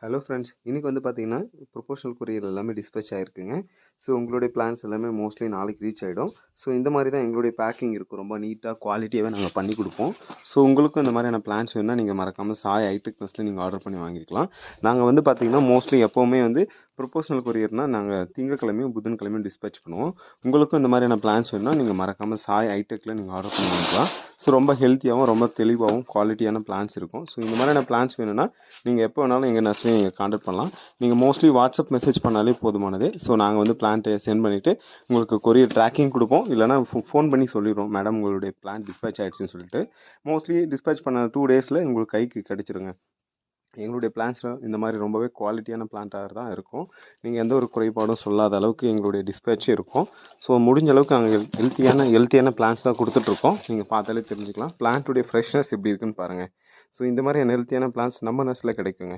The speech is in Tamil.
ஹலோ ஃப்ரெண்ட்ஸ், இன்றைக்கி வந்து பார்த்தீங்கன்னா ப்ரொபோஷனல் கொரியர் எல்லாமே டிஸ்பேச் ஆகிருக்குங்க. ஸோ உங்களுடைய பிளான்ஸ் எல்லாமே மோஸ்ட்லி நாளைக்கு ரீச் ஆகிடும். ஸோ இந்த மாதிரி தான் எங்களுடைய பேக்கிங் இருக்கும். ரொம்ப நீட்டாக குவாலிட்டியாகவே நாங்கள் பண்ணி கொடுப்போம். ஸோ உங்களுக்கும் இந்த மாதிரியான பிளான்ஸ் வேணுன்னா நீங்கள் மறக்காமல் சாய் ஹைடெக் மெஸ்ஸில் நீங்கள் ஆர்டர் பண்ணி வாங்கிக்கலாம். நாங்கள் வந்து பார்த்தீங்கன்னா மோஸ்ட்லி எப்போவுமே வந்து ப்ரொபோஷனல் கொரியர்னால் நாங்கள் திங்கக்கிழமையும் புதன்கிழமையும் டிஸ்பேச் பண்ணுவோம். உங்களுக்கும் இந்த மாதிரியான பிளான்ஸ் வேணுன்னா நீங்கள் மறக்காமல் சாய் ஹைடெக்கில் நீங்கள் ஆர்டர் பண்ணி வாங்கிக்கலாம். ஸோ ரொம்ப ஹெல்த்தியாகவும் ரொம்ப தெளிவாகவும் குவாலிட்டியான பிளான்ஸ் இருக்கும். ஸோ இந்த மாதிரியான பிளான்ஸ் வேணுன்னா நீங்கள் எப்போ வேணாலும் எங்கள் நர்ஸையும் நீங்கள் கான்டாக்ட் பண்ணலாம். நீங்கள் மோஸ்ட்லி வாட்ஸ்அப் மெசேஜ் பண்ணாலே போதுமானது. ஸோ நாங்கள் வந்து பிளான்ட்டை சென்ட் பண்ணிவிட்டு உங்களுக்கு கொரியர் ட்ராக்கிங் கொடுப்போம். இல்லைனா ஃபோன் பண்ணி சொல்லிடுவோம், மேடம் உங்களுடைய பிளான் டிஸ்பேச் ஆகிடுச்சுன்னு சொல்லிட்டு. மோஸ்ட்லி டிஸ்பேச் பண்ண 2 டேஸில் உங்களுக்கு கைக்கு கிடச்சிருங்க. எங்களுடைய பிளான்ஸில் இந்த மாதிரி ரொம்பவே குவாலிட்டியான பிளான்ட்டாக தான் இருக்கும். நீங்கள் எந்த ஒரு குறைபாடும் சொல்லாத அளவுக்கு எங்களுடைய டிஸ்பேச்சும் இருக்கும். ஸோ முடிஞ்ச அளவுக்கு நாங்கள் ஹெல்த்தியான பிளான்ஸ் தான் கொடுத்துட்ருக்கோம். நீங்கள் பார்த்தாலே தெரிஞ்சுக்கலாம் பிளான்ட்டுடைய ஃப்ரெஷ்னஸ் எப்படி இருக்குன்னு பாருங்கள். ஸோ இந்த மாதிரி ஹெல்த்தியான பிளான்ஸ் நம்ம நர்ஸில் கிடைக்குங்க.